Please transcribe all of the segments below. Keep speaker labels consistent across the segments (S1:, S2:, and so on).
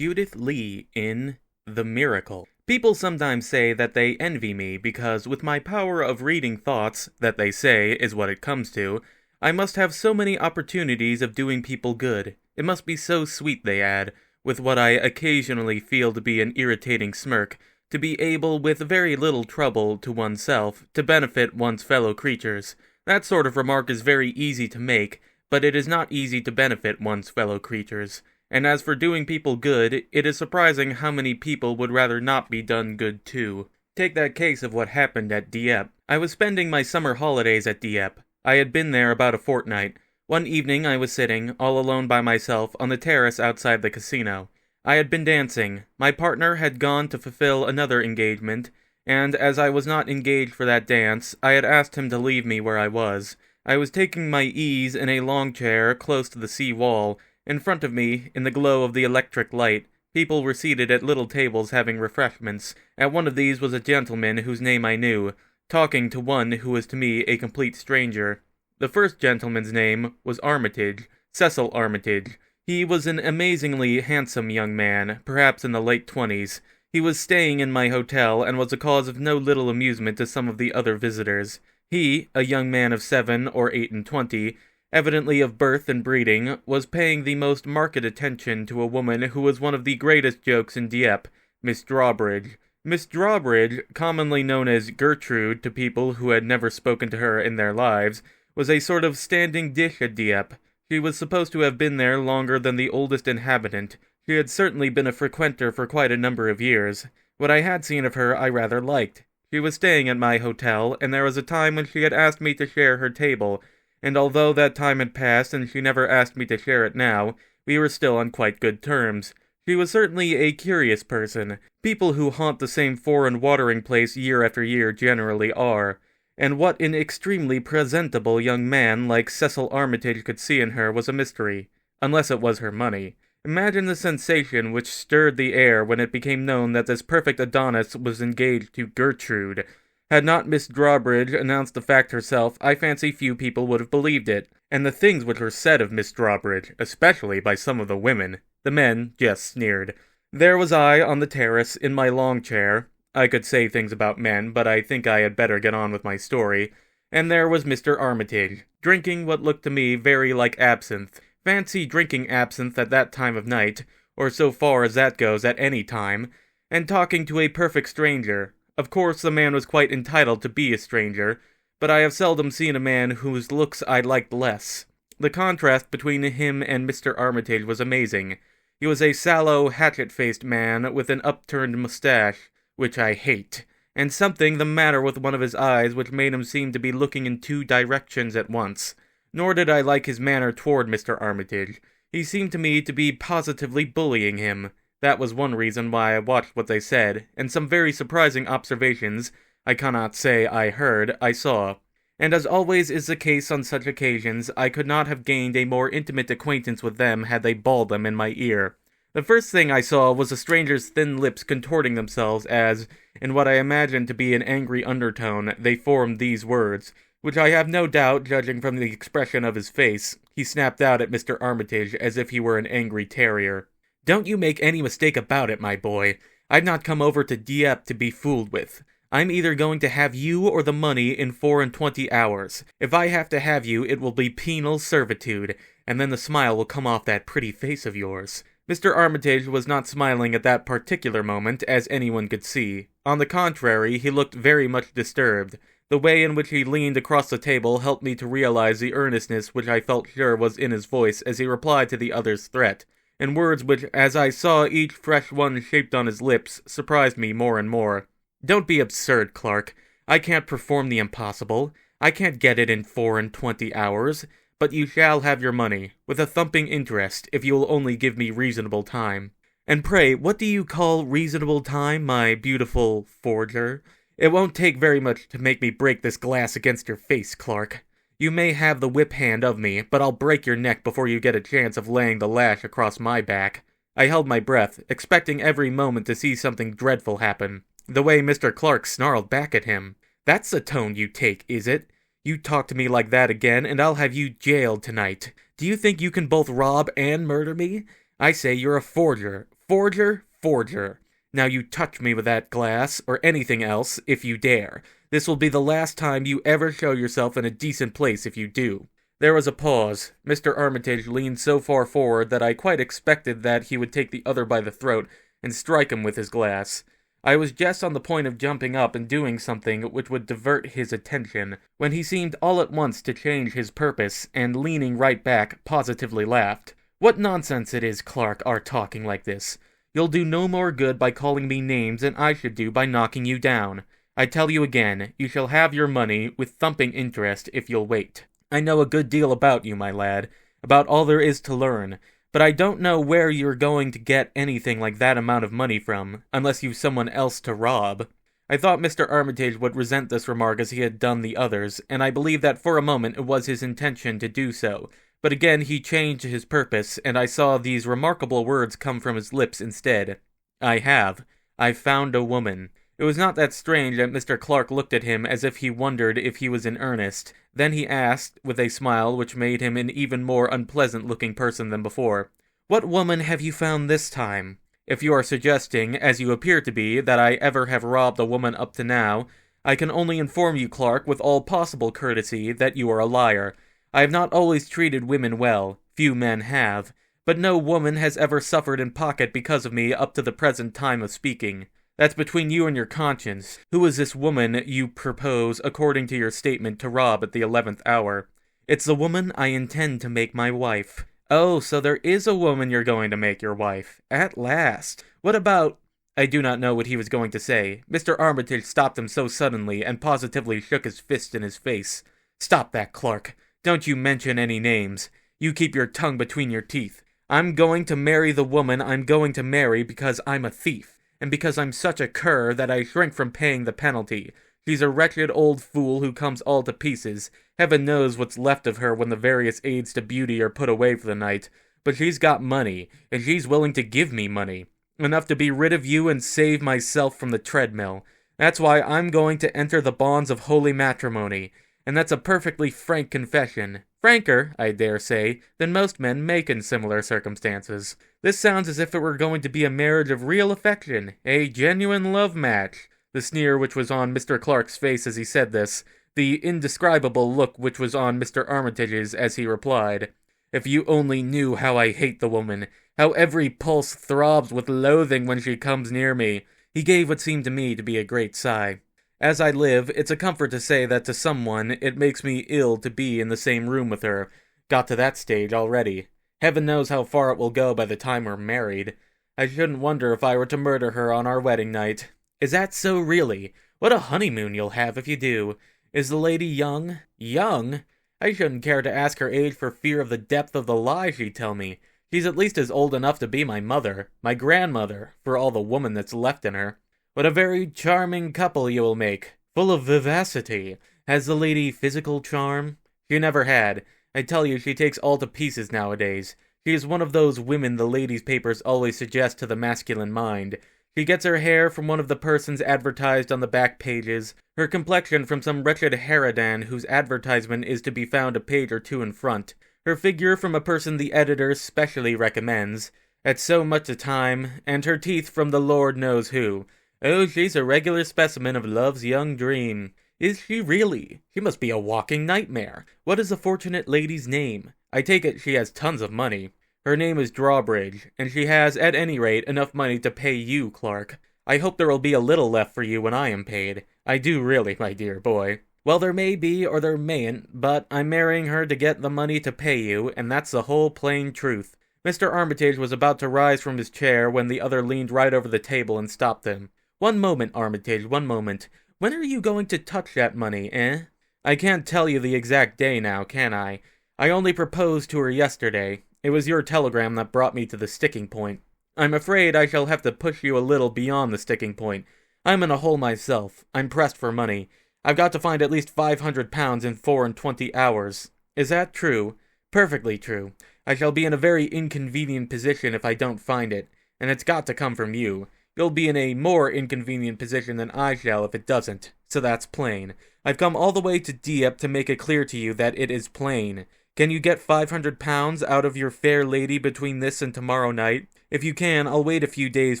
S1: Judith Lee in The Miracle. People sometimes say that they envy me because with my power of reading thoughts, that they say is what it comes to, I must have so many opportunities of doing people good. It must be so sweet, they add, with what I occasionally feel to be an irritating smirk, to be able with very little trouble to oneself to benefit one's fellow creatures. That sort of remark is very easy to make, but it is not easy to benefit one's fellow creatures. And as for doing people good, it is surprising how many people would rather not be done good too. Take that case of what happened at Dieppe. I was spending my summer holidays at Dieppe. I had been there about a fortnight. One evening I was sitting, all alone by myself, on the terrace outside the casino. I had been dancing. My partner had gone to fulfill another engagement, and as I was not engaged for that dance, I had asked him to leave me where I was. I was taking my ease in a long chair close to the sea wall. In front of me, in the glow of the electric light, people were seated at little tables having refreshments. At one of these was a gentleman whose name I knew, talking to one who was to me a complete stranger. The first gentleman's name was Armitage, Cecil Armitage. He was an amazingly handsome young man, perhaps in the late 20s. He was staying in my hotel and was a cause of no little amusement to some of the other visitors. He, a young man of 7 or 28, evidently of birth and breeding, was paying the most marked attention to a woman who was one of the greatest jokes in Dieppe, Miss Drawbridge. Miss Drawbridge, commonly known as Gertrude to people who had never spoken to her in their lives, was a sort of standing dish at Dieppe. She was supposed to have been there longer than the oldest inhabitant. She had certainly been a frequenter for quite a number of years. What I had seen of her I rather liked. She was staying at my hotel, and there was a time when she had asked me to share her table, and although that time had passed and she never asked me to share it now, we were still on quite good terms. She was certainly a curious person. People who haunt the same foreign watering place year after year generally are. And what an extremely presentable young man like Cecil Armitage could see in her was a mystery. Unless it was her money. Imagine the sensation which stirred the air when it became known that this perfect Adonis was engaged to Gertrude. Had not Miss Drawbridge announced the fact herself, I fancy few people would have believed it. And the things which were said of Miss Drawbridge, especially by some of the women. The men just sneered. There was I on the terrace, in my long chair. I could say things about men, but I think I had better get on with my story. And there was Mr. Armitage, drinking what looked to me very like absinthe. Fancy drinking absinthe at that time of night, or so far as that goes at any time, and talking to a perfect stranger. Of course, the man was quite entitled to be a stranger, but I have seldom seen a man whose looks I liked less. The contrast between him and Mr. Armitage was amazing. He was a sallow, hatchet-faced man with an upturned mustache, which I hate, and something the matter with one of his eyes which made him seem to be looking in 2 directions at once. Nor did I like his manner toward Mr. Armitage. He seemed to me to be positively bullying him. That was one reason why I watched what they said, and some very surprising observations, I cannot say I heard, I saw. And as always is the case on such occasions, I could not have gained a more intimate acquaintance with them had they bawled them in my ear. The first thing I saw was the stranger's thin lips contorting themselves as, in what I imagined to be an angry undertone, they formed these words, which I have no doubt, judging from the expression of his face, he snapped out at Mr. Armitage as if he were an angry terrier. Don't you make any mistake about it, my boy. I've not come over to Dieppe to be fooled with. I'm either going to have you or the money in 24 hours. If I have to have you, it will be penal servitude, and then the smile will come off that pretty face of yours. Mr. Armitage was not smiling at that particular moment, as anyone could see. On the contrary, he looked very much disturbed. The way in which he leaned across the table helped me to realize the earnestness which I felt sure was in his voice as he replied to the other's threat. In words which, as I saw each fresh one shaped on his lips, surprised me more and more. Don't be absurd, Clark. I can't perform the impossible. I can't get it in 24 hours. But you shall have your money, with a thumping interest, if you will only give me reasonable time. And pray, what do you call reasonable time, my beautiful forger? It won't take very much to make me break this glass against your face, Clark. You may have the whip hand of me, but I'll break your neck before you get a chance of laying the lash across my back. I held my breath, expecting every moment to see something dreadful happen. The way Mr. Clark snarled back at him. That's the tone you take, is it? You talk to me like that again, and I'll have you jailed tonight. Do you think you can both rob and murder me? I say you're a forger. Forger, forger. Now you touch me with that glass, or anything else, if you dare. This will be the last time you ever show yourself in a decent place if you do. There was a pause. Mr. Armitage leaned so far forward that I quite expected that he would take the other by the throat and strike him with his glass. I was just on the point of jumping up and doing something which would divert his attention, when he seemed all at once to change his purpose, and leaning right back, positively laughed. What nonsense it is, Clark, our talking like this. You'll do no more good by calling me names than I should do by knocking you down. I tell you again, you shall have your money, with thumping interest, if you'll wait. I know a good deal about you, my lad, about all there is to learn, but I don't know where you're going to get anything like that amount of money from, unless you've someone else to rob. I thought Mr. Armitage would resent this remark as he had done the others, and I believe that for a moment it was his intention to do so. But again he changed his purpose, and I saw these remarkable words come from his lips instead. I've found a woman. It was not that strange that Mr. Clark looked at him as if he wondered if he was in earnest. Then he asked, with a smile which made him an even more unpleasant-looking person than before, "What woman have you found this time? If you are suggesting, as you appear to be, that I ever have robbed a woman up to now, I can only inform you, Clark, with all possible courtesy, that you are a liar. I have not always treated women well. Few men have. But no woman has ever suffered in pocket because of me up to the present time of speaking. That's between you and your conscience. Who is this woman you propose, according to your statement, to rob at the 11th hour? It's the woman I intend to make my wife." "Oh, so there is a woman you're going to make your wife. At last. What about—" I do not know what he was going to say. Mr. Armitage stopped him so suddenly, and positively shook his fist in his face. "Stop that, Clark. Don't you mention any names. You keep your tongue between your teeth. I'm going to marry the woman I'm going to marry because I'm a thief. And because I'm such a cur that I shrink from paying the penalty. She's a wretched old fool who comes all to pieces. Heaven knows what's left of her when the various aids to beauty are put away for the night. But she's got money, and she's willing to give me money. Enough to be rid of you and save myself from the treadmill. That's why I'm going to enter the bonds of holy matrimony. And that's a perfectly frank confession. Franker, I dare say, than most men make in similar circumstances. This sounds as if it were going to be a marriage of real affection, a genuine love match." The sneer which was on Mr. Clark's face as he said this, the indescribable look which was on Mr. Armitage's as he replied, "If you only knew how I hate the woman, how every pulse throbs with loathing when she comes near me." He gave what seemed to me to be a great sigh. "As I live, it's a comfort to say that to someone it makes me ill to be in the same room with her. Got to that stage already. Heaven knows how far it will go by the time we're married. I shouldn't wonder if I were to murder her on our wedding night." "Is that so, really? What a honeymoon you'll have if you do. Is the lady young?" "Young? I shouldn't care to ask her age for fear of the depth of the lie she'd tell me. She's at least as old enough to be my mother, my grandmother, for all the woman that's left in her. What a very charming couple you will make, full of vivacity. Has the lady physical charm?" "She never had. I tell you, she takes all to pieces nowadays. She is one of those women the ladies' papers always suggest to the masculine mind. She gets her hair from one of the persons advertised on the back pages, her complexion from some wretched harridan whose advertisement is to be found a page or two in front, her figure from a person the editor specially recommends, at so much a time, and her teeth from the Lord knows who. Oh, she's a regular specimen of love's young dream." "Is she really? She must be a walking nightmare. What is the fortunate lady's name? I take it she has tons of money." "Her name is Drawbridge, and she has, at any rate, enough money to pay you, Clark. I hope there will be a little left for you when I am paid. I do really, my dear boy." "Well, there may be, or there mayn't, but I'm marrying her to get the money to pay you, and that's the whole plain truth." Mr. Armitage was about to rise from his chair when the other leaned right over the table and stopped him. "One moment, Armitage, one moment. When are you going to touch that money, eh?" "I can't tell you the exact day now, can I? I only proposed to her yesterday. It was your telegram that brought me to the sticking point. I'm afraid I shall have to push you a little beyond the sticking point. I'm in a hole myself. I'm pressed for money. I've got to find at least £500 in 24 hours. Is that true?" "Perfectly true. I shall be in a very inconvenient position if I don't find it, and it's got to come from you. You'll be in a more inconvenient position than I shall if it doesn't, so that's plain. I've come all the way to Dieppe to make it clear to you that it is plain. Can you get £500 out of your fair lady between this and tomorrow night? If you can, I'll wait a few days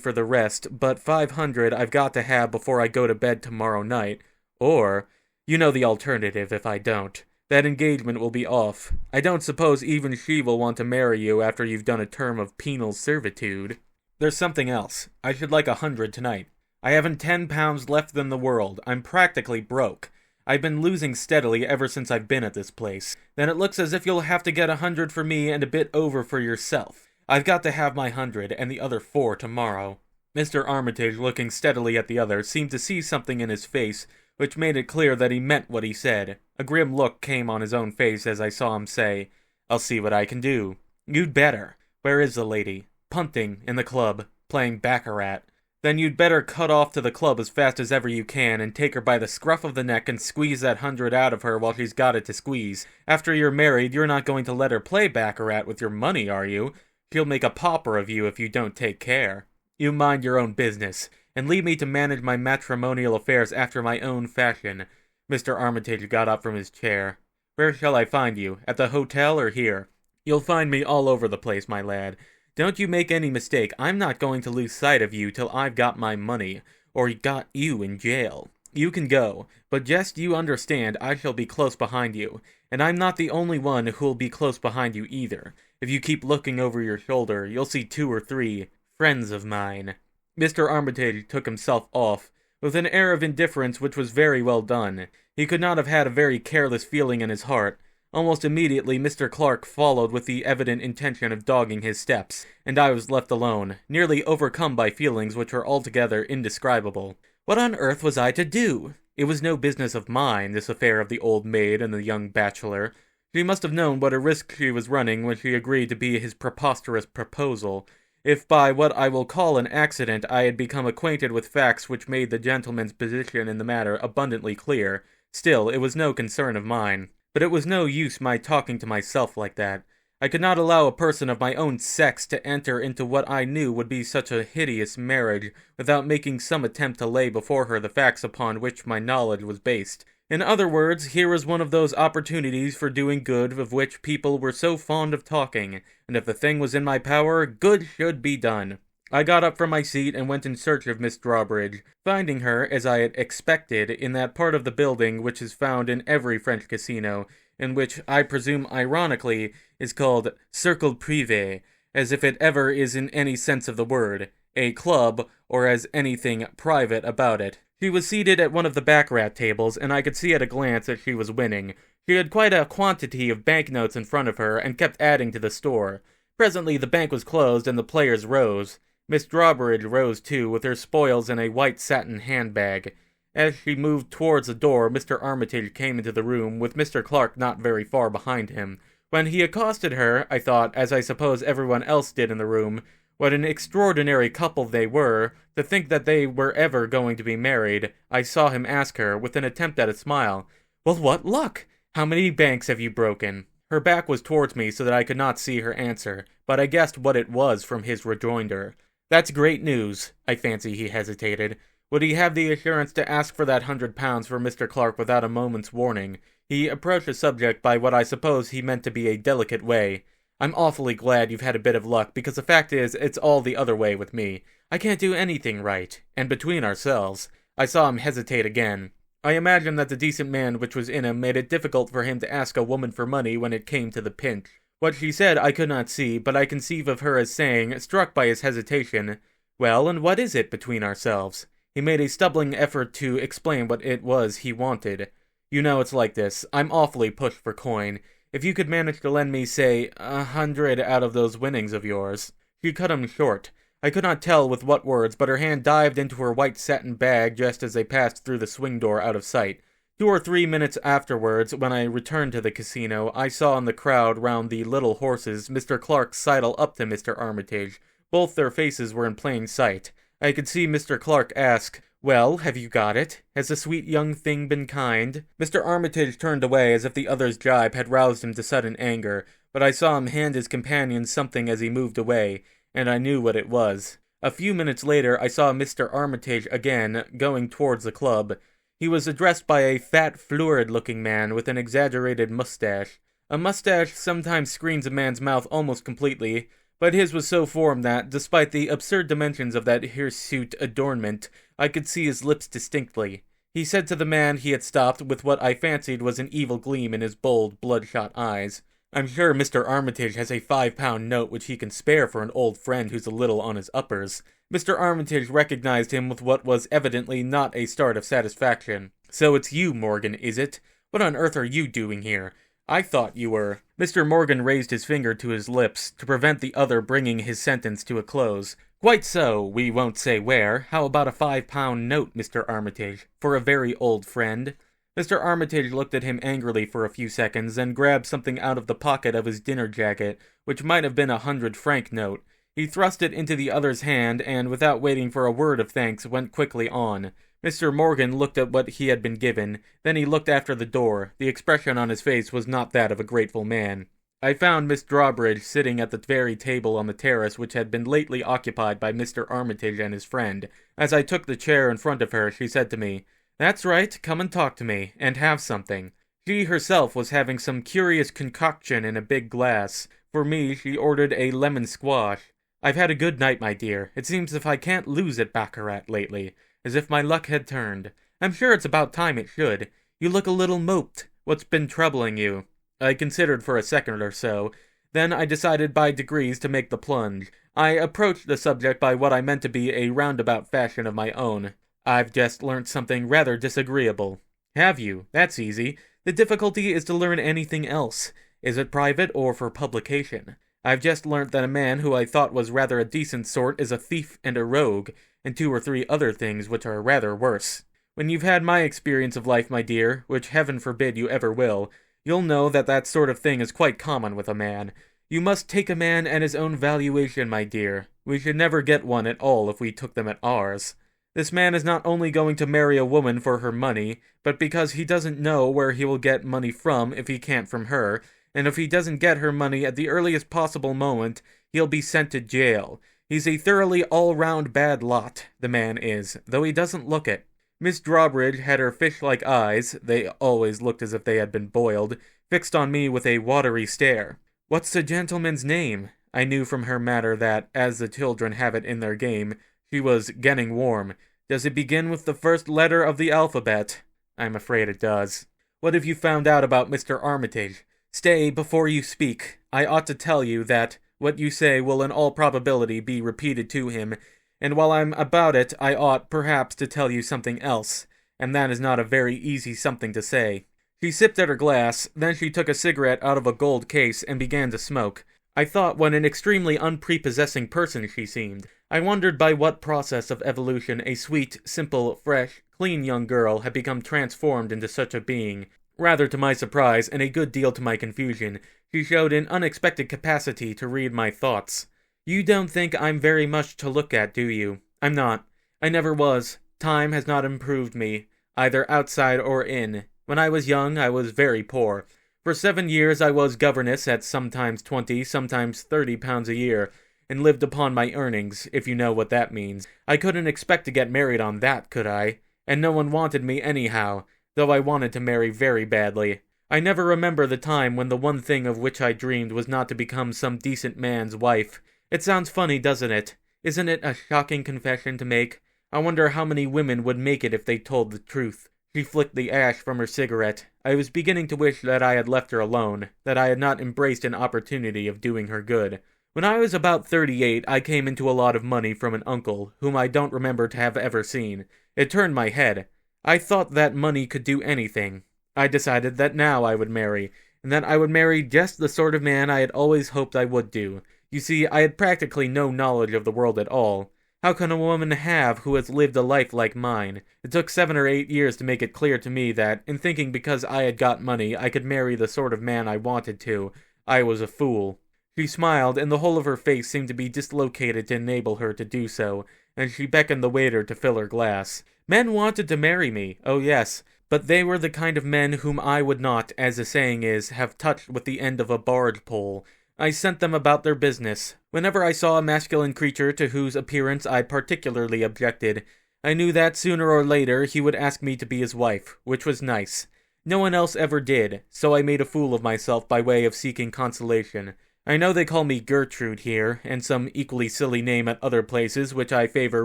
S1: for the rest, but 500 I've got to have before I go to bed tomorrow night. Or, you know the alternative if I don't. That engagement will be off. I don't suppose even she will want to marry you after you've done a term of penal servitude. There's something else. I should like 100 tonight. I haven't £10 left in the world. I'm practically broke. I've been losing steadily ever since I've been at this place. Then it looks as if you'll have to get 100 for me and a bit over for yourself. I've got to have my 100 and the other 4 tomorrow. Mr. Armitage, looking steadily at the other, seemed to see something in his face, which made it clear that he meant what he said. A grim look came on his own face as I saw him say, "I'll see what I can do." "You'd better. Where is the lady?" "Punting, in the club, playing baccarat." "Then you'd better cut off to the club as fast as ever you can and take her by the scruff of the neck and squeeze that 100 out of her while she's got it to squeeze. After you're married, you're not going to let her play baccarat with your money, are you? She'll make a pauper of you if you don't take care. You mind your own business, and leave me to manage my matrimonial affairs after my own fashion." Mr. Armitage got up from his chair. "Where shall I find you? At the hotel or here?" "You'll find me all over the place, my lad. Don't you make any mistake, I'm not going to lose sight of you till I've got my money, or got you in jail. You can go, but just you understand I shall be close behind you, and I'm not the only one who'll be close behind you either. If you keep looking over your shoulder, you'll see 2 or 3 friends of mine." Mr. Armitage took himself off, with an air of indifference which was very well done. He could not have had a very careless feeling in his heart. Almost immediately Mr. Clark followed with the evident intention of dogging his steps, and I was left alone, nearly overcome by feelings which were altogether indescribable. What on earth was I to do? It was no business of mine, this affair of the old maid and the young bachelor. She must have known what a risk she was running when she agreed to be his preposterous proposal. If by what I will call an accident I had become acquainted with facts which made the gentleman's position in the matter abundantly clear, still it was no concern of mine. But it was no use my talking to myself like that. I could not allow a person of my own sex to enter into what I knew would be such a hideous marriage without making some attempt to lay before her the facts upon which my knowledge was based. In other words, here was one of those opportunities for doing good of which people were so fond of talking, and if the thing was in my power, good should be done. I got up from my seat and went in search of Miss Drawbridge, finding her, as I had expected, in that part of the building which is found in every French casino, and which, I presume ironically, is called cercle privé, as if it ever is in any sense of the word, a club, or as anything private about it. She was seated at one of the baccarat tables, and I could see at a glance that she was winning. She had quite a quantity of banknotes in front of her, and kept adding to the store. Presently the bank was closed, and the players rose. Miss Drawbridge rose too, with her spoils in a white satin handbag. As she moved towards the door, Mr. Armitage came into the room, with Mr. Clark not very far behind him. When he accosted her, I thought, as I suppose everyone else did in the room, what an extraordinary couple they were, to think that they were ever going to be married. I saw him ask her, with an attempt at a smile, "Well, what luck? How many banks have you broken?" Her back was towards me so that I could not see her answer, but I guessed what it was from his rejoinder. "That's great news." I fancy he hesitated. Would he have the assurance to ask for that £100 for Mr. Clark without a moment's warning? He approached the subject by what I suppose he meant to be a delicate way. "I'm awfully glad you've had a bit of luck, because the fact is, it's all the other way with me. I can't do anything right. And between ourselves," I saw him hesitate again, "I imagine that the decent man which was in him made it difficult for him to ask a woman for money when it came to the pinch." What she said I could not see, but I conceive of her as saying, struck by his hesitation, "Well, and what is it between ourselves?" He made a stumbling effort to explain what it was he wanted. "You know it's like this. I'm awfully pushed for coin. If you could manage to lend me, say, 100 out of those winnings of yours." She cut him short. I could not tell with what words, but her hand dived into her white satin bag just as they passed through the swing door out of sight. 2 or 3 minutes afterwards, when I returned to the casino, I saw in the crowd round the little horses Mr. Clark sidle up to Mr. Armitage. Both their faces were in plain sight. I could see Mr. Clark ask, "Well, have you got it? Has the sweet young thing been kind?" Mr. Armitage turned away as if the other's jibe had roused him to sudden anger, but I saw him hand his companion something as he moved away, and I knew what it was. A few minutes later I saw Mr. Armitage again, going towards the club. He was addressed by a fat, florid-looking man with an exaggerated mustache. A mustache sometimes screens a man's mouth almost completely, but his was so formed that, despite the absurd dimensions of that hirsute adornment, I could see his lips distinctly. He said to the man he had stopped with what I fancied was an evil gleam in his bold, bloodshot eyes, "I'm sure Mr. Armitage has a £5 note which he can spare for an old friend who's a little on his uppers." Mr. Armitage recognized him with what was evidently not a start of satisfaction. "So it's you, Morgan, is it? What on earth are you doing here? I thought you were—" Mr. Morgan raised his finger to his lips to prevent the other bringing his sentence to a close. "Quite so, we won't say where. How about a £5 note, Mr. Armitage, for a very old friend?" Mr. Armitage looked at him angrily for a few seconds, then grabbed something out of the pocket of his dinner jacket, which might have been a 100-franc note. He thrust it into the other's hand, and without waiting for a word of thanks, went quickly on. Mr. Morgan looked at what he had been given, then he looked after the door. The expression on his face was not that of a grateful man. I found Miss Drawbridge sitting at the very table on the terrace which had been lately occupied by Mr. Armitage and his friend. As I took the chair in front of her, she said to me, "That's right, come and talk to me, and have something." She herself was having some curious concoction in a big glass. For me, she ordered a lemon squash. "I've had a good night, my dear. It seems as if I can't lose at baccarat lately. As if my luck had turned. I'm sure it's about time it should. You look a little moped. What's been troubling you?" I considered for a second or so. Then I decided by degrees to make the plunge. I approached the subject by what I meant to be a roundabout fashion of my own. "I've just learnt something rather disagreeable." "Have you? That's easy. The difficulty is to learn anything else. Is it private or for publication? I've just learnt that a man who I thought was rather a decent sort is a thief and a rogue, and 2 or 3 other things which are rather worse. When you've had my experience of life, my dear, which heaven forbid you ever will, you'll know that that sort of thing is quite common with a man. You must take a man at his own valuation, my dear. We should never get one at all if we took them at ours. This man is not only going to marry a woman for her money, but because he doesn't know where he will get money from if he can't from her, and if he doesn't get her money at the earliest possible moment, he'll be sent to jail. He's a thoroughly all-round bad lot, the man is, though he doesn't look it." Miss Drawbridge had her fish-like eyes, they always looked as if they had been boiled, fixed on me with a watery stare. "What's the gentleman's name?" I knew from her manner that, as the children have it in their game, she was getting warm. "Does it begin with the first letter of the alphabet?" "I'm afraid it does." "What have you found out about Mr. Armitage?" "Stay, before you speak. I ought to tell you that what you say will in all probability be repeated to him, and while I'm about it, I ought, perhaps, to tell you something else, and that is not a very easy something to say." She sipped at her glass, then she took a cigarette out of a gold case and began to smoke. I thought what an extremely unprepossessing person she seemed. I wondered by what process of evolution a sweet, simple, fresh, clean young girl had become transformed into such a being. Rather to my surprise, and a good deal to my confusion, she showed an unexpected capacity to read my thoughts. "You don't think I'm very much to look at, do you? I'm not. I never was. Time has not improved me, either outside or in. When I was young, I was very poor. For 7 years I was governess at sometimes 20, sometimes £30 a year, and lived upon my earnings, if you know what that means. I couldn't expect to get married on that, could I? And no one wanted me anyhow, though I wanted to marry very badly. I never remember the time when the one thing of which I dreamed was not to become some decent man's wife. It sounds funny, doesn't it? Isn't it a shocking confession to make? I wonder how many women would make it if they told the truth." She flicked the ash from her cigarette. I was beginning to wish that I had left her alone, that I had not embraced an opportunity of doing her good. "When I was about 38, I came into a lot of money from an uncle, whom I don't remember to have ever seen. It turned my head. I thought that money could do anything. I decided that now I would marry, and that I would marry just the sort of man I had always hoped I would do. You see, I had practically no knowledge of the world at all. How can a woman have who has lived a life like mine? It took 7 or 8 years to make it clear to me that, in thinking because I had got money I could marry the sort of man I wanted to, I was a fool." She smiled, and the whole of her face seemed to be dislocated to enable her to do so, and she beckoned the waiter to fill her glass. "Men wanted to marry me, oh yes, but they were the kind of men whom I would not, as the saying is, have touched with the end of a barge pole. I sent them about their business. Whenever I saw a masculine creature to whose appearance I particularly objected, I knew that sooner or later he would ask me to be his wife, which was nice. No one else ever did, so I made a fool of myself by way of seeking consolation. I know they call me Gertrude here, and some equally silly name at other places which I favor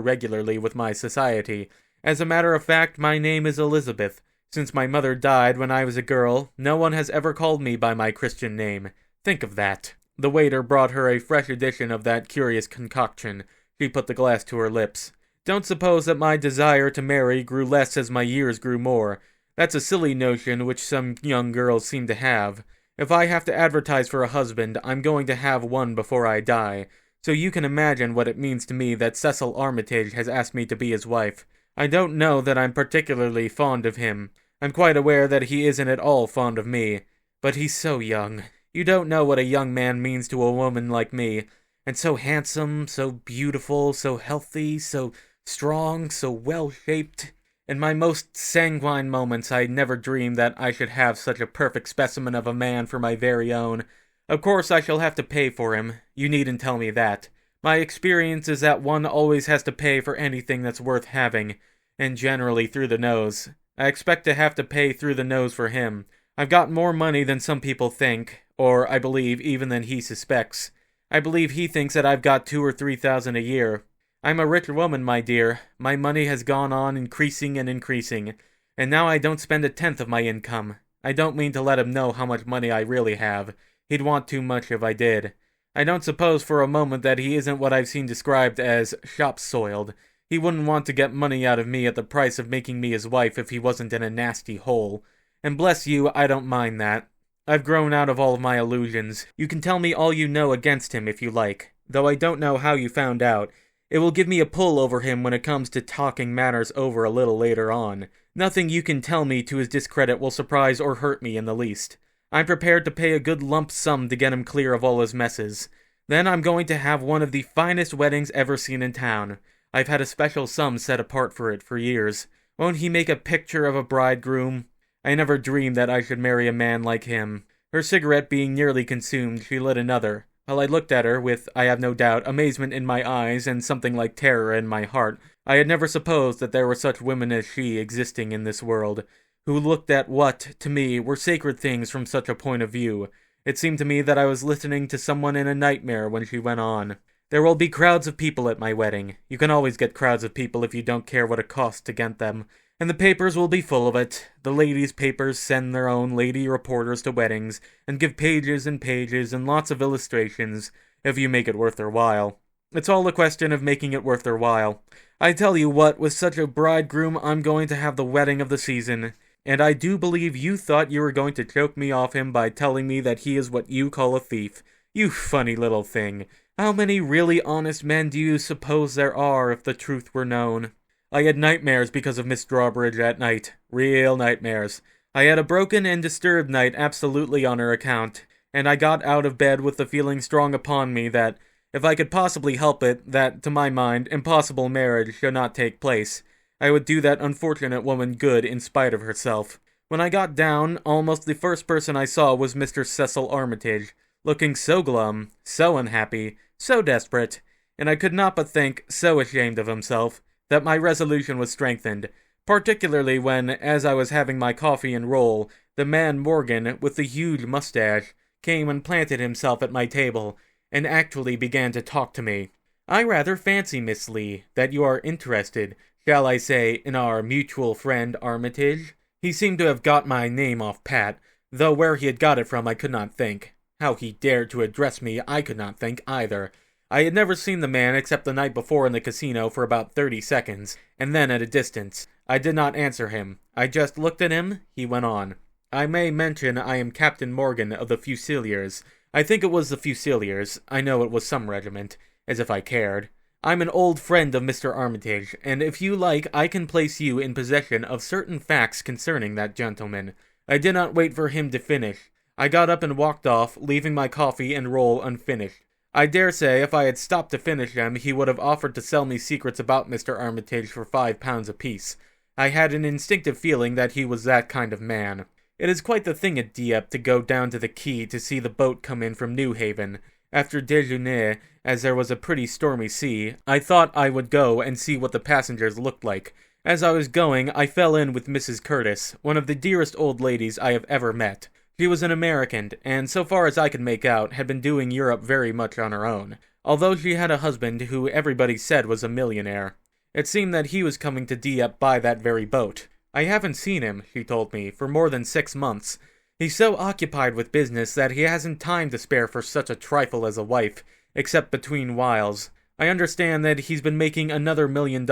S1: regularly with my society. As a matter of fact, my name is Elizabeth. Since my mother died when I was a girl, no one has ever called me by my Christian name. Think of that. The waiter brought her a fresh edition of that curious concoction. She put the glass to her lips. Don't suppose that my desire to marry grew less as my years grew more. That's a silly notion which some young girls seem to have. If I have to advertise for a husband, I'm going to have one before I die. So you can imagine what it means to me that Cecil Armitage has asked me to be his wife. I don't know that I'm particularly fond of him. I'm quite aware that he isn't at all fond of me. But he's so young. You don't know what a young man means to a woman like me. And so handsome, so beautiful, so healthy, so strong, so well-shaped. In my most sanguine moments, I never dreamed that I should have such a perfect specimen of a man for my very own. Of course, I shall have to pay for him. You needn't tell me that. My experience is that one always has to pay for anything that's worth having, and generally through the nose. I expect to have to pay through the nose for him. I've got more money than some people think, or I believe even than he suspects. I believe he thinks that I've got 2,000 or 3,000 a year. I'm a rich woman, my dear. My money has gone on increasing and increasing, and now I don't spend 1/10 of my income. I don't mean to let him know how much money I really have. He'd want too much if I did. I don't suppose for a moment that he isn't what I've seen described as shop-soiled. He wouldn't want to get money out of me at the price of making me his wife if he wasn't in a nasty hole. And bless you, I don't mind that. I've grown out of all of my illusions. You can tell me all you know against him if you like, though I don't know how you found out. It will give me a pull over him when it comes to talking matters over a little later on. Nothing you can tell me to his discredit will surprise or hurt me in the least. I'm prepared to pay a good lump sum to get him clear of all his messes. Then I'm going to have one of the finest weddings ever seen in town. I've had a special sum set apart for it for years. Won't he make a picture of a bridegroom? I never dreamed that I should marry a man like him. Her cigarette being nearly consumed, she lit another. While I looked at her with, I have no doubt, amazement in my eyes and something like terror in my heart, I had never supposed that there were such women as she existing in this world, who looked at what, to me, were sacred things from such a point of view. It seemed to me that I was listening to someone in a nightmare when she went on. There will be crowds of people at my wedding. You can always get crowds of people if you don't care what it costs to get them. And the papers will be full of it. The ladies' papers send their own lady reporters to weddings, and give pages and pages and lots of illustrations, if you make it worth their while. It's all a question of making it worth their while. I tell you what, with such a bridegroom, I'm going to have the wedding of the season. And I do believe you thought you were going to choke me off him by telling me that he is what you call a thief. You funny little thing. How many really honest men do you suppose there are if the truth were known? I had nightmares because of Miss Drawbridge at night. Real nightmares. I had a broken and disturbed night absolutely on her account, and I got out of bed with the feeling strong upon me that, if I could possibly help it, that, to my mind, impossible marriage should not take place. I would do that unfortunate woman good in spite of herself. When I got down, almost the first person I saw was Mr. Cecil Armitage, looking so glum, so unhappy, so desperate, and I could not but think, so ashamed of himself, that my resolution was strengthened, particularly when, as I was having my coffee and roll, the man Morgan, with the huge mustache, came and planted himself at my table, and actually began to talk to me. I rather fancy, Miss Lee, that you are interested, shall I say, in our mutual friend Armitage? He seemed to have got my name off pat, though where he had got it from I could not think. How he dared to address me I could not think either. I had never seen the man except the night before in the casino for about 30 seconds, and then at a distance. I did not answer him. I just looked at him. He went on. I may mention I am Captain Morgan of the Fusiliers. I think it was the Fusiliers. I know it was some regiment. As if I cared. I'm an old friend of Mr. Armitage, and if you like, I can place you in possession of certain facts concerning that gentleman. I did not wait for him to finish. I got up and walked off, leaving my coffee and roll unfinished. I dare say if I had stopped to finish them, he would have offered to sell me secrets about Mr. Armitage for £5 apiece. I had an instinctive feeling that he was that kind of man. It is quite the thing at Dieppe to go down to the quay to see the boat come in from New Haven. After déjeuner, as there was a pretty stormy sea, I thought I would go and see what the passengers looked like. As I was going, I fell in with Mrs. Curtis, one of the dearest old ladies I have ever met. She was an American, and so far as I could make out, had been doing Europe very much on her own, although she had a husband who everybody said was a millionaire. It seemed that he was coming to Dieppe by that very boat. I haven't seen him, she told me, for more than 6 months. He's so occupied with business that he hasn't time to spare for such a trifle as a wife, except between whiles. I understand that he's been making another $1 million.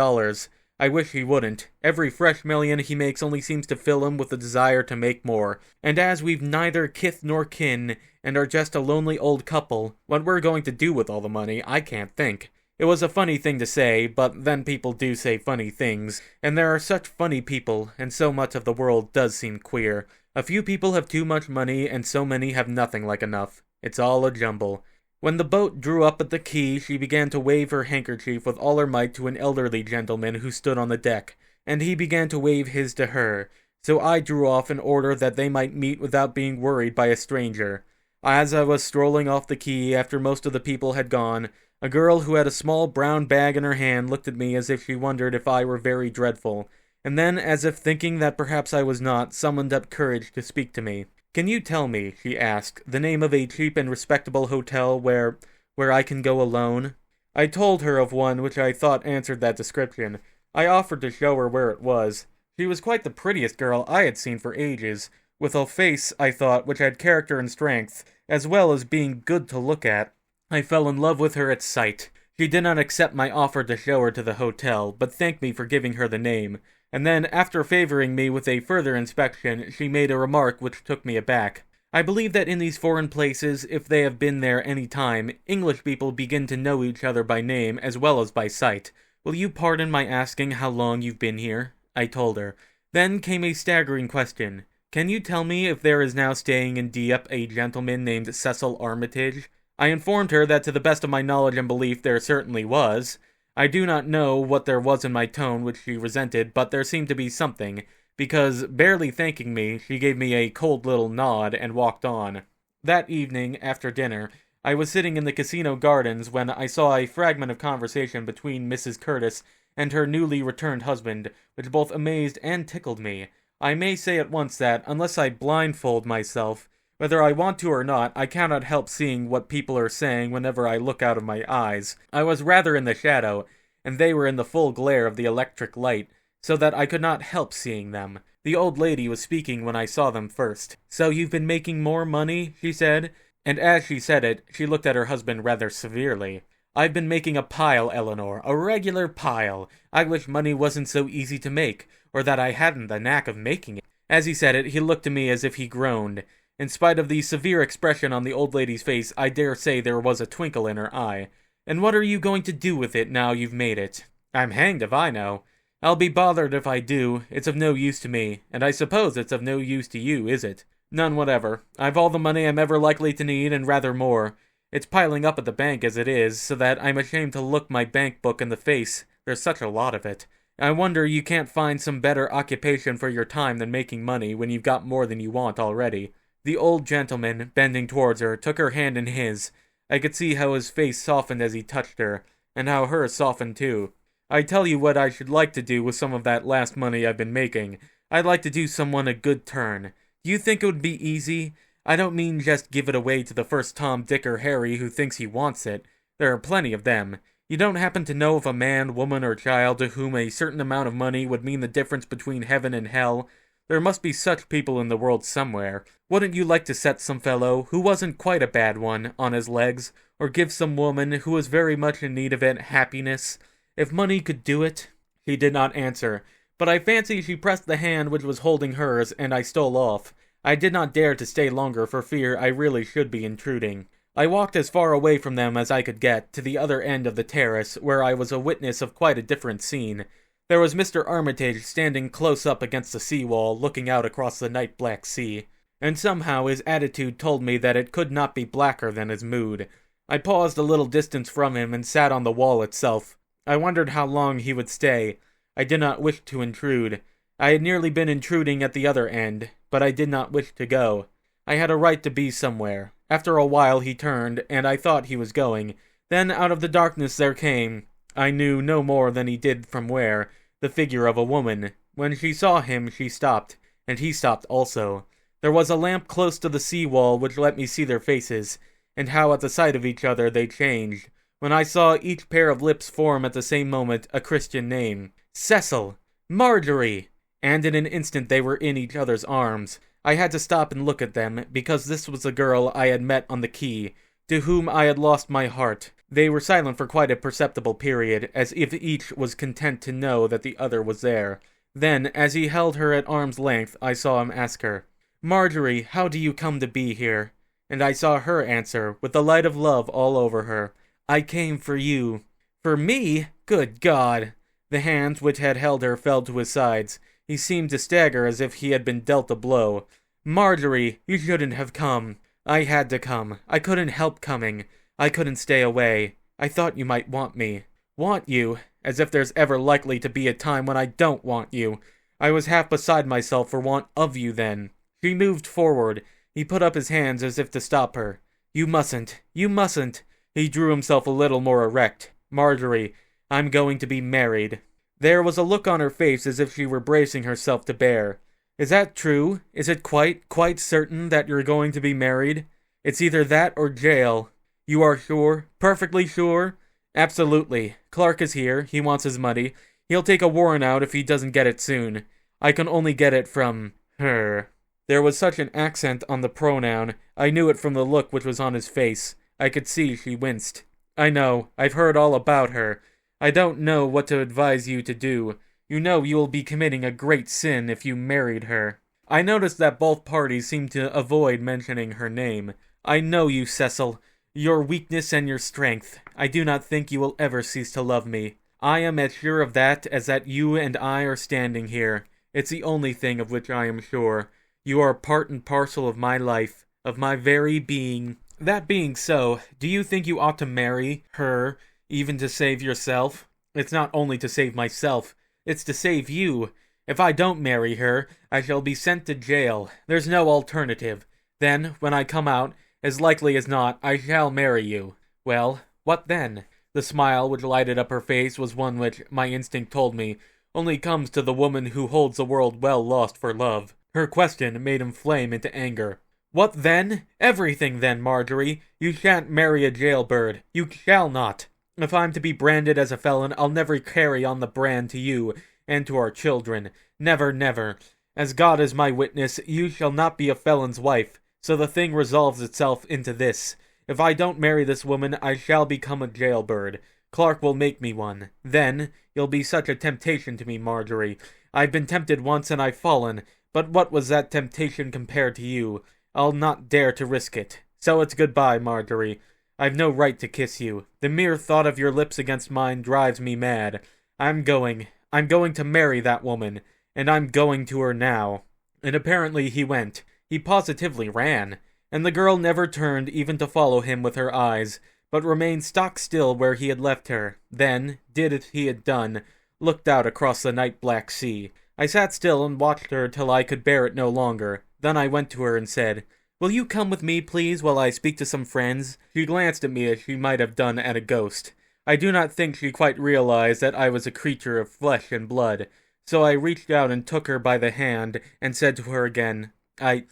S1: I wish he wouldn't. Every fresh million he makes only seems to fill him with the desire to make more. And as we've neither kith nor kin, and are just a lonely old couple, what we're going to do with all the money, I can't think. It was a funny thing to say, but then people do say funny things, and there are such funny people, and so much of the world does seem queer. A few people have too much money, and so many have nothing like enough. It's all a jumble. When the boat drew up at the quay, she began to wave her handkerchief with all her might to an elderly gentleman who stood on the deck, and he began to wave his to her, so I drew off in order that they might meet without being worried by a stranger. As I was strolling off the quay after most of the people had gone, a girl who had a small brown bag in her hand looked at me as if she wondered if I were very dreadful, and then, as if thinking that perhaps I was not, summoned up courage to speak to me. "Can you tell me," she asked, "the name of a cheap and respectable hotel where I can go alone?" I told her of one which I thought answered that description. I offered to show her where it was. She was quite the prettiest girl I had seen for ages, with a face, I thought, which had character and strength, as well as being good to look at. I fell in love with her at sight. She did not accept my offer to show her to the hotel, but thanked me for giving her the name. And then, after favoring me with a further inspection, she made a remark which took me aback. I believe that in these foreign places, if they have been there any time, English people begin to know each other by name as well as by sight. "Will you pardon my asking how long you've been here?" I told her. Then came a staggering question. "Can you tell me if there is now staying in Dieppe a gentleman named Cecil Armitage?" I informed her that to the best of my knowledge and belief there certainly was. I do not know what there was in my tone which she resented, but there seemed to be something, because, barely thanking me, she gave me a cold little nod and walked on. That evening, after dinner, I was sitting in the casino gardens when I saw a fragment of conversation between Mrs. Curtis and her newly returned husband, which both amazed and tickled me. I may say at once that, unless I blindfold myself, whether I want to or not, I cannot help seeing what people are saying whenever I look out of my eyes. I was rather in the shadow, and they were in the full glare of the electric light, so that I could not help seeing them. The old lady was speaking when I saw them first. "So you've been making more money?" she said, and as she said it, she looked at her husband rather severely. "I've been making a pile, Eleanor, a regular pile. I wish money wasn't so easy to make, or that I hadn't the knack of making it." As he said it, he looked at me as if he groaned. In spite of the severe expression on the old lady's face, I dare say there was a twinkle in her eye. "And what are you going to do with it now you've made it?" "I'm hanged if I know. I'll be bothered if I do. It's of no use to me, and I suppose it's of no use to you, is it?" "None whatever. I've all the money I'm ever likely to need, and rather more. It's piling up at the bank as it is, so that I'm ashamed to look my bank book in the face. There's such a lot of it. I wonder you can't find some better occupation for your time than making money when you've got more than you want already." The old gentleman, bending towards her, took her hand in his. I could see how his face softened as he touched her, and how hers softened too. "I tell you what I should like to do with some of that last money I've been making. I'd like to do someone a good turn. Do you think it would be easy? I don't mean just give it away to the first Tom, Dick, or Harry who thinks he wants it. There are plenty of them. You don't happen to know of a man, woman, or child to whom a certain amount of money would mean the difference between heaven and hell? There must be such people in the world somewhere. Wouldn't you like to set some fellow, who wasn't quite a bad one, on his legs, or give some woman, who was very much in need of it, happiness, if money could do it?" She did not answer, but I fancy she pressed the hand which was holding hers, and I stole off. I did not dare to stay longer for fear I really should be intruding. I walked as far away from them as I could get, to the other end of the terrace, where I was a witness of quite a different scene. There was Mr. Armitage standing close up against the seawall, looking out across the night-black sea, and somehow his attitude told me that it could not be blacker than his mood. I paused a little distance from him and sat on the wall itself. I wondered how long he would stay. I did not wish to intrude. I had nearly been intruding at the other end, but I did not wish to go. I had a right to be somewhere. After a while he turned, and I thought he was going. Then out of the darkness there came, I knew no more than he did from where, the figure of a woman. When she saw him, she stopped, and he stopped also. There was a lamp close to the sea-wall which let me see their faces, and how at the sight of each other they changed, when I saw each pair of lips form at the same moment a Christian name. Cecil! Marjorie! And in an instant they were in each other's arms. I had to stop and look at them, because this was the girl I had met on the quay, to whom I had lost my heart. They were silent for quite a perceptible period, as if each was content to know that the other was there. Then, as he held her at arm's length, I saw him ask her, "Marjorie, how do you come to be here?" And I saw her answer, with the light of love all over her, "I came for you." "For me? Good God!" The hands which had held her fell to his sides. He seemed to stagger as if he had been dealt a blow. "Marjorie, you shouldn't have come." "I had to come. I couldn't help coming. I couldn't stay away. I thought you might want me." "Want you? As if there's ever likely to be a time when I don't want you. I was half beside myself for want of you then." She moved forward. He put up his hands as if to stop her. "You mustn't. You mustn't." He drew himself a little more erect. "Marjorie, I'm going to be married." There was a look on her face as if she were bracing herself to bear. "Is that true? Is it quite certain that you're going to be married? It's either that or jail." "You are sure? Perfectly sure?" "Absolutely. Clark is here. He wants his money. He'll take a warrant out if he doesn't get it soon. I can only get it from her." There was such an accent on the pronoun, I knew it from the look which was on his face. I could see she winced. "I know. I've heard all about her. I don't know what to advise you to do. You know you will be committing a great sin if you married her." I noticed that both parties seemed to avoid mentioning her name. "I know you, Cecil. Your weakness and your strength. I do not think you will ever cease to love me. I am as sure of that as that you and I are standing here. It's the only thing of which I am sure. You are part and parcel of my life, of my very being. That being so, do you think you ought to marry her, even to save yourself? It's not only to save myself, it's to save you. If I don't marry her, I shall be sent to jail. There's no alternative. Then, when I come out, as likely as not, I shall marry you. Well, what then?" The smile which lighted up her face was one which, my instinct told me, only comes to the woman who holds the world well lost for love. Her question made him flame into anger. "What then? Everything then, Marjorie. You shan't marry a jailbird. You shall not. If I'm to be branded as a felon, I'll never carry on the brand to you and to our children. Never, never. As God is my witness, you shall not be a felon's wife. So the thing resolves itself into this. If I don't marry this woman, I shall become a jailbird. Clark will make me one. Then, you'll be such a temptation to me, Marjorie. I've been tempted once and I've fallen, but what was that temptation compared to you? I'll not dare to risk it. So it's goodbye, Marjorie. I've no right to kiss you. The mere thought of your lips against mine drives me mad. I'm going to marry that woman, and I'm going to her now." And apparently he went. He positively ran, and the girl never turned even to follow him with her eyes, but remained stock still where he had left her, then, did as he had done, looked out across the night-black sea. I sat still and watched her till I could bear it no longer. Then I went to her and said, "Will you come with me, please, while I speak to some friends?" She glanced at me as she might have done at a ghost. I do not think she quite realized that I was a creature of flesh and blood, so I reached out and took her by the hand and said to her again, I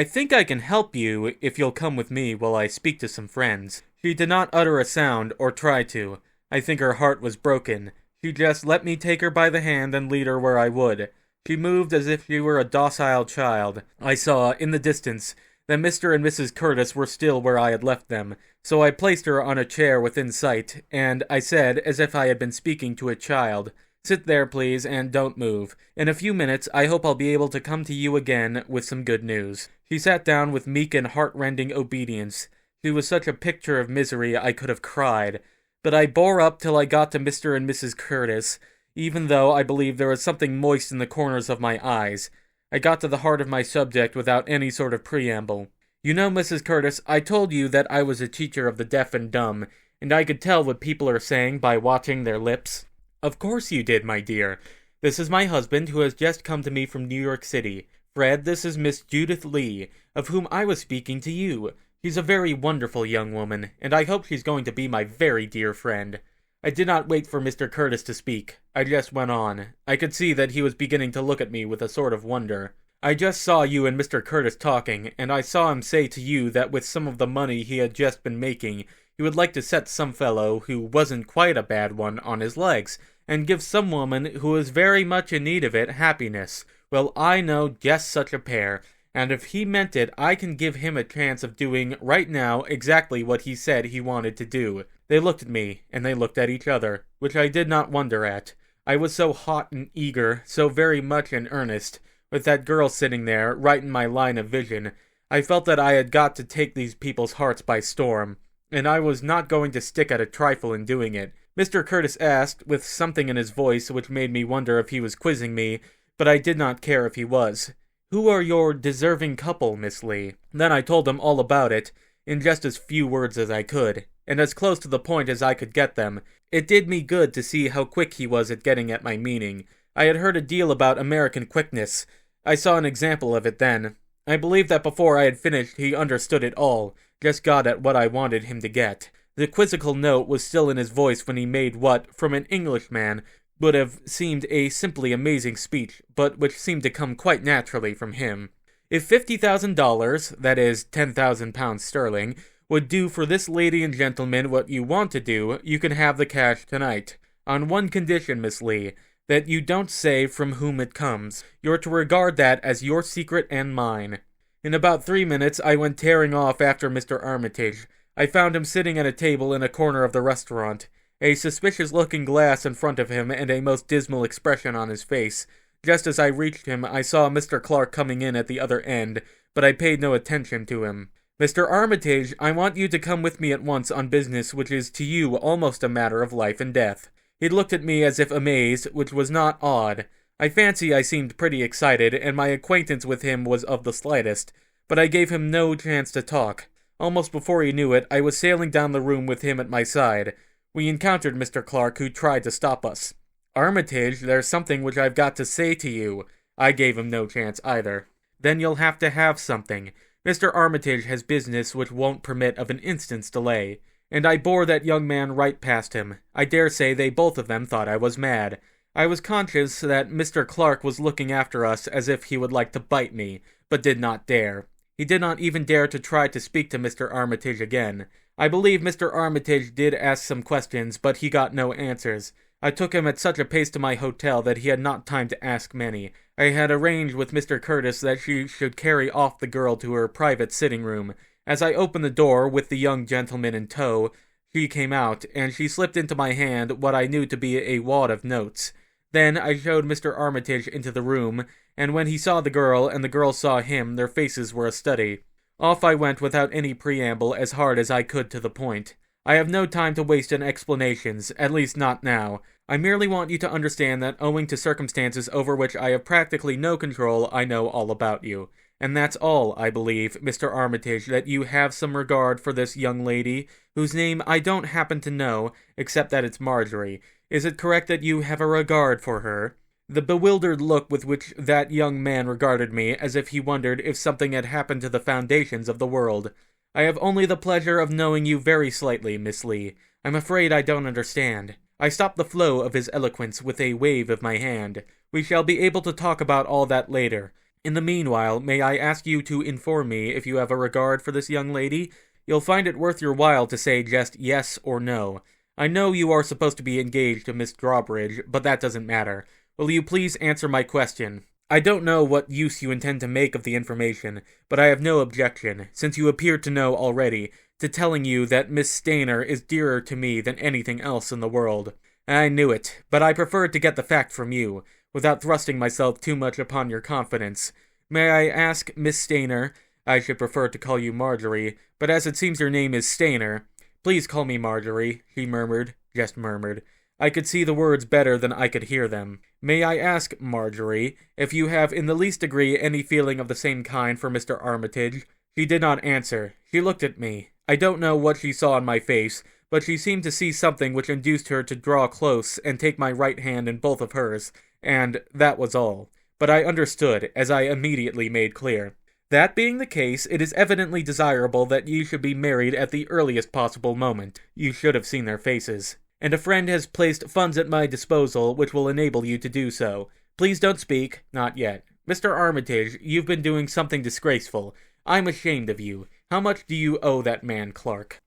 S1: think I can help you if you'll come with me while I speak to some friends." She did not utter a sound or try to. I think her heart was broken. She just let me take her by the hand and lead her where I would. She moved as if she were a docile child. I saw, in the distance, that Mr. and Mrs. Curtis were still where I had left them, so I placed her on a chair within sight, and I said, as if I had been speaking to a child, "Sit there, please, and don't move. In a few minutes, I hope I'll be able to come to you again with some good news." She sat down with meek and heart-rending obedience. She was such a picture of misery I could have cried. But I bore up till I got to Mr. and Mrs. Curtis, even though I believe there was something moist in the corners of my eyes. I got to the heart of my subject without any sort of preamble. "You know, Mrs. Curtis, I told you that I was a teacher of the deaf and dumb, and I could tell what people are saying by watching their lips." "Of course you did, my dear. This is my husband, who has just come to me from New York City. Fred, this is Miss Judith Lee, of whom I was speaking to you. She's a very wonderful young woman, and I hope she's going to be my very dear friend." I did not wait for Mr. Curtis to speak. I just went on. I could see that he was beginning to look at me with a sort of wonder. I just saw you and Mr. Curtis talking, and I saw him say to you that with some of the money he had just been making, he would like to set some fellow, who wasn't quite a bad one, on his legs, and give some woman who was very much in need of it happiness. Well, I know just such a pair, and if he meant it, I can give him a chance of doing, right now, exactly what he said he wanted to do. They looked at me, and they looked at each other, which I did not wonder at. I was so hot and eager, so very much in earnest, with that girl sitting there, right in my line of vision. I felt that I had got to take these people's hearts by storm, and I was not going to stick at a trifle in doing it. Mr. Curtis asked, with something in his voice which made me wonder if he was quizzing me, but I did not care if he was. "Who are your deserving couple, Miss Lee?" Then I told him all about it, in just as few words as I could, and as close to the point as I could get them. It did me good to see how quick he was at getting at my meaning. I had heard a deal about American quickness. I saw an example of it then. I believe that before I had finished he understood it all, just got at what I wanted him to get. The quizzical note was still in his voice when he made what, from an Englishman, would have seemed a simply amazing speech, but which seemed to come quite naturally from him. "If $50,000, that is, 10,000 pounds sterling, would do for this lady and gentleman what you want to do, you can have the cash tonight. On one condition, Miss Lee, that you don't say from whom it comes. You're to regard that as your secret and mine." In about 3 minutes, I went tearing off after Mr. Armitage. I found him sitting at a table in a corner of the restaurant, a suspicious-looking glass in front of him and a most dismal expression on his face. Just as I reached him, I saw Mr. Clark coming in at the other end, but I paid no attention to him. "Mr. Armitage, I want you to come with me at once on business which is to you almost a matter of life and death." He looked at me as if amazed, which was not odd. I fancy I seemed pretty excited, and my acquaintance with him was of the slightest, but I gave him no chance to talk. Almost before he knew it, I was sailing down the room with him at my side. We encountered Mr. Clark, who tried to stop us. "Armitage, there's something which I've got to say to you." I gave him no chance either. "Then you'll have to have something. Mr. Armitage has business which won't permit of an instant's delay." And I bore that young man right past him. I dare say they both of them thought I was mad. I was conscious that Mr. Clark was looking after us as if he would like to bite me, but did not dare. He did not even dare to try to speak to Mr. Armitage again. I believe Mr. Armitage did ask some questions, but he got no answers. I took him at such a pace to my hotel that he had not time to ask many. I had arranged with Mr. Curtis that she should carry off the girl to her private sitting room. As I opened the door, with the young gentleman in tow, she came out, and she slipped into my hand what I knew to be a wad of notes. Then I showed Mr. Armitage into the room, and when he saw the girl and the girl saw him, their faces were a study. Off I went without any preamble, as hard as I could to the point. I have no time to waste in explanations, at least not now. I merely want you to understand that owing to circumstances over which I have practically no control, I know all about you. And that's all, I believe, Mr. Armitage, that you have some regard for this young lady, whose name I don't happen to know, except that it's Marjorie. Is it correct that you have a regard for her?" The bewildered look with which that young man regarded me, as if he wondered if something had happened to the foundations of the world. "I have only the pleasure of knowing you very slightly, Miss Lee. I'm afraid I don't understand." I stopped the flow of his eloquence with a wave of my hand. "We shall be able to talk about all that later. In the meanwhile, may I ask you to inform me if you have a regard for this young lady? You'll find it worth your while to say just yes or no. I know you are supposed to be engaged to Miss Drawbridge, but that doesn't matter. Will you please answer my question? I don't know what use you intend to make of the information, but I have no objection, since you appear to know already, to telling you that Miss Stainer is dearer to me than anything else in the world. I knew it, but I preferred to get the fact from you, without thrusting myself too much upon your confidence. May I ask, Miss Stainer, I should prefer to call you Marjorie, but as it seems your name is Stainer, please call me Marjorie," he murmured, just murmured. I could see the words better than I could hear them. "May I ask, Marjorie, if you have in the least degree any feeling of the same kind for Mr. Armitage?" She did not answer. She looked at me. I don't know what she saw in my face, but she seemed to see something which induced her to draw close and take my right hand in both of hers, and that was all. But I understood, as I immediately made clear. "That being the case, it is evidently desirable that you should be married at the earliest possible moment." You should have seen their faces. "And a friend has placed funds at my disposal which will enable you to do so. Please don't speak, not yet. Mr. Armitage, you've been doing something disgraceful. I'm ashamed of you. How much do you owe that man, Clark?"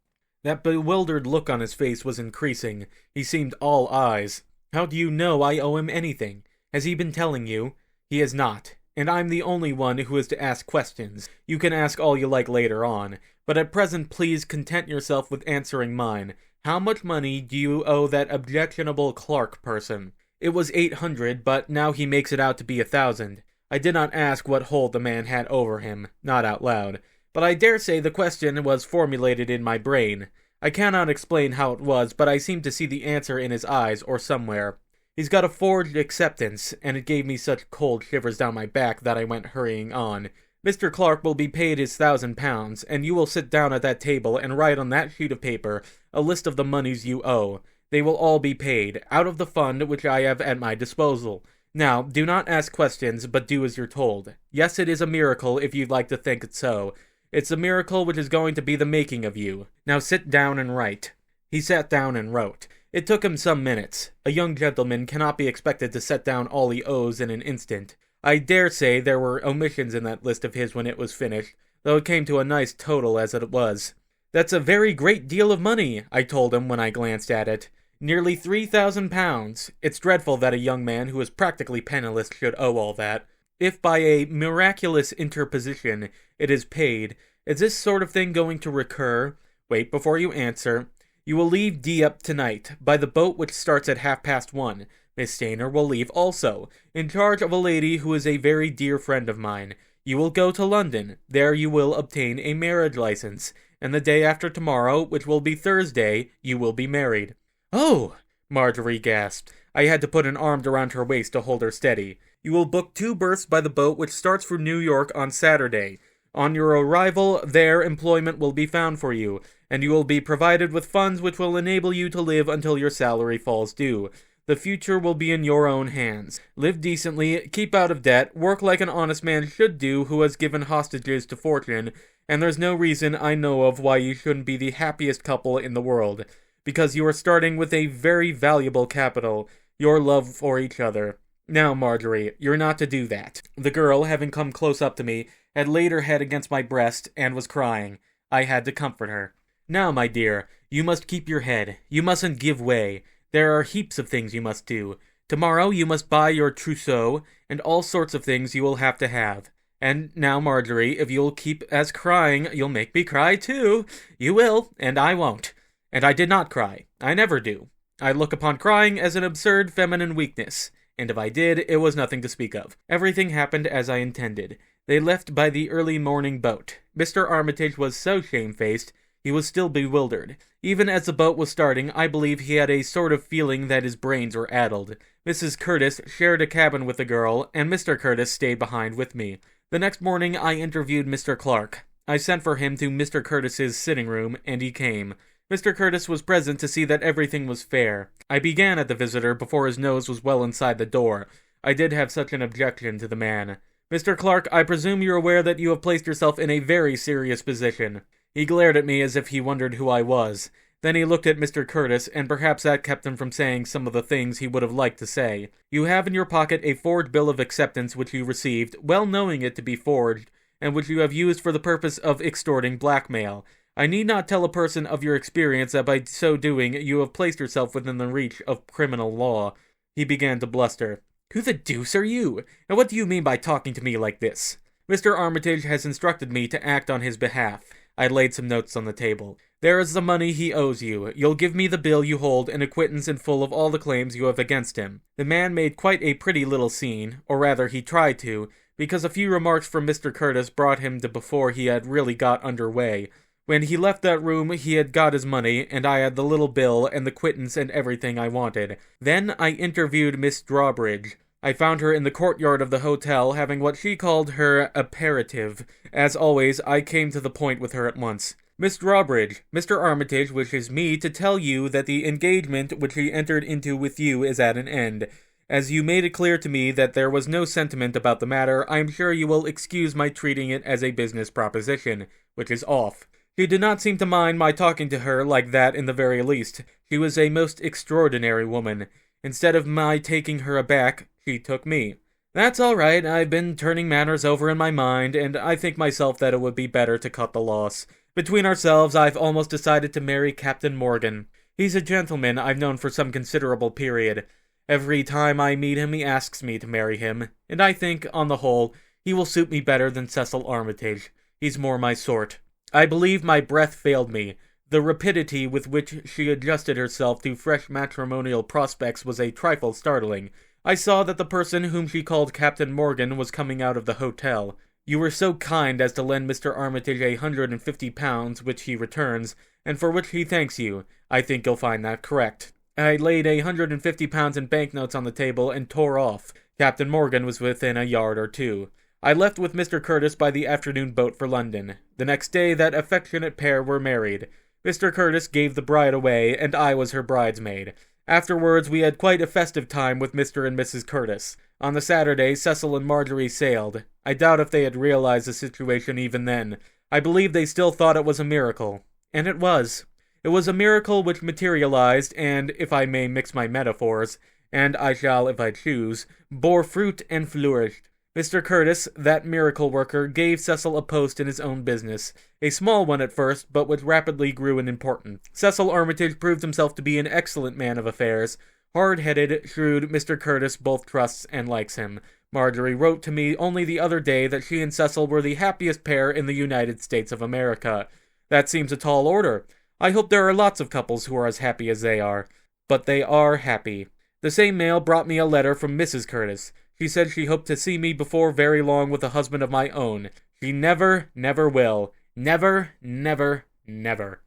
S1: That bewildered look on his face was increasing. He seemed all eyes. "How do you know I owe him anything? Has he been telling you?" "He has not. And I'm the only one who is to ask questions. You can ask all you like later on. But at present, please content yourself with answering mine. How much money do you owe that objectionable Clark person?" "It was 800, but now he makes it out to be 1,000. I did not ask what hold the man had over him, not out loud. But I dare say the question was formulated in my brain. I cannot explain how it was, but I seemed to see the answer in his eyes or somewhere. He's got a forged acceptance, and it gave me such cold shivers down my back that I went hurrying on. Mr. Clark will be paid his £1,000, and you will sit down at that table and write on that sheet of paper a list of the moneys you owe. They will all be paid, out of the fund which I have at my disposal. Now, do not ask questions, but do as you're told. Yes, it is a miracle if you'd like to think it so. It's a miracle which is going to be the making of you. Now sit down and write." He sat down and wrote. It took him some minutes. A young gentleman cannot be expected to set down all he owes in an instant. I dare say there were omissions in that list of his when it was finished, though it came to a nice total as it was. "That's a very great deal of money," I told him when I glanced at it. "Nearly £3,000. It's dreadful that a young man who is practically penniless should owe all that. If by a miraculous interposition it is paid, is this sort of thing going to recur? Wait before you answer. You will leave Dieppe tonight, by the boat which starts at 1:30. Miss Stainer will leave also, in charge of a lady who is a very dear friend of mine. You will go to London. There you will obtain a marriage license, and the day after tomorrow, which will be Thursday, you will be married." "Oh!" Marjorie gasped. I had to put an arm around her waist to hold her steady. "You will book 2 berths by the boat which starts for New York on Saturday. On your arrival there, employment will be found for you, and you will be provided with funds which will enable you to live until your salary falls due. The future will be in your own hands. Live decently, keep out of debt, work like an honest man should do who has given hostages to fortune, and there's no reason I know of why you shouldn't be the happiest couple in the world, because you are starting with a very valuable capital, your love for each other. Now, Marjorie, you're not to do that." The girl, having come close up to me, had laid her head against my breast and was crying. I had to comfort her. "Now, my dear, you must keep your head. You mustn't give way. There are heaps of things you must do. Tomorrow you must buy your trousseau, and all sorts of things you will have to have. And now, Marjorie, if you'll keep as crying, you'll make me cry too. You will, and I won't. And I did not cry. I never do. I look upon crying as an absurd feminine weakness, and if I did, it was nothing to speak of. Everything happened as I intended. They left by the early morning boat. Mr. Armitage was so shamefaced, he was still bewildered. Even as the boat was starting, I believe he had a sort of feeling that his brains were addled. Mrs. Curtis shared a cabin with the girl, and Mr. Curtis stayed behind with me. The next morning I interviewed Mr. Clark. I sent for him to Mr. Curtis's sitting room, and he came. Mr. Curtis was present to see that everything was fair. I began at the visitor before his nose was well inside the door. I did have such an objection to the man. "Mr. Clark, I presume you're aware that you have placed yourself in a very serious position." He glared at me as if he wondered who I was. Then he looked at Mr. Curtis, and perhaps that kept him from saying some of the things he would have liked to say. "You have in your pocket a forged bill of acceptance which you received, well knowing it to be forged, and which you have used for the purpose of extorting blackmail. I need not tell a person of your experience that by so doing you have placed yourself within the reach of criminal law." He began to bluster. "Who the deuce are you? And what do you mean by talking to me like this?" "Mr. Armitage has instructed me to act on his behalf." I laid some notes on the table. "There is the money he owes you. You'll give me the bill you hold and a quittance in full of all the claims you have against him." The man made quite a pretty little scene, or rather he tried to, because a few remarks from Mr. Curtis brought him to before he had really got under way. When he left that room, he had got his money, and I had the little bill and the quittance and everything I wanted. Then I interviewed Miss Drawbridge. I found her in the courtyard of the hotel, having what she called her aperitif. As always, I came to the point with her at once. "Miss Drawbridge, Mr. Armitage wishes me to tell you that the engagement which he entered into with you is at an end. As you made it clear to me that there was no sentiment about the matter, I am sure you will excuse my treating it as a business proposition, which is off." She did not seem to mind my talking to her like that in the very least. She was a most extraordinary woman. Instead of my taking her aback, she took me. That's all right. I've been turning matters over in my mind, and I think myself that it would be better to cut the loss. Between ourselves, I've almost decided to marry Captain Morgan. He's a gentleman I've known for some considerable period. Every time I meet him, he asks me to marry him, and I think, on the whole, he will suit me better than Cecil Armitage. He's more my sort. I believe my breath failed me. The rapidity with which she adjusted herself to fresh matrimonial prospects was a trifle startling. I saw that the person whom she called Captain Morgan was coming out of the hotel. You were so kind as to lend Mr. Armitage £150, which he returns, and for which he thanks you. I think you'll find that correct. I laid £150 in banknotes on the table and tore off. Captain Morgan was within a yard or two. I left with Mr. Curtis by the afternoon boat for London. The next day that affectionate pair were married. Mr. Curtis gave the bride away, and I was her bridesmaid. Afterwards, we had quite a festive time with Mr. and Mrs. Curtis. On the Saturday, Cecil and Marjorie sailed. I doubt if they had realized the situation even then. I believe they still thought it was a miracle. And it was. It was a miracle which materialized and, if I may mix my metaphors, and I shall if I choose, bore fruit and flourished. Mr. Curtis, that miracle worker, gave Cecil a post in his own business, a small one at first, but which rapidly grew in importance. Cecil Armitage proved himself to be an excellent man of affairs. Hard-headed, shrewd, Mr. Curtis both trusts and likes him. Marjorie wrote to me only the other day that she and Cecil were the happiest pair in the United States of America. That seems a tall order. I hope there are lots of couples who are as happy as they are. But they are happy. The same mail brought me a letter from Mrs. Curtis. She said she hoped to see me before very long with a husband of my own. She never, never will. Never, never, never.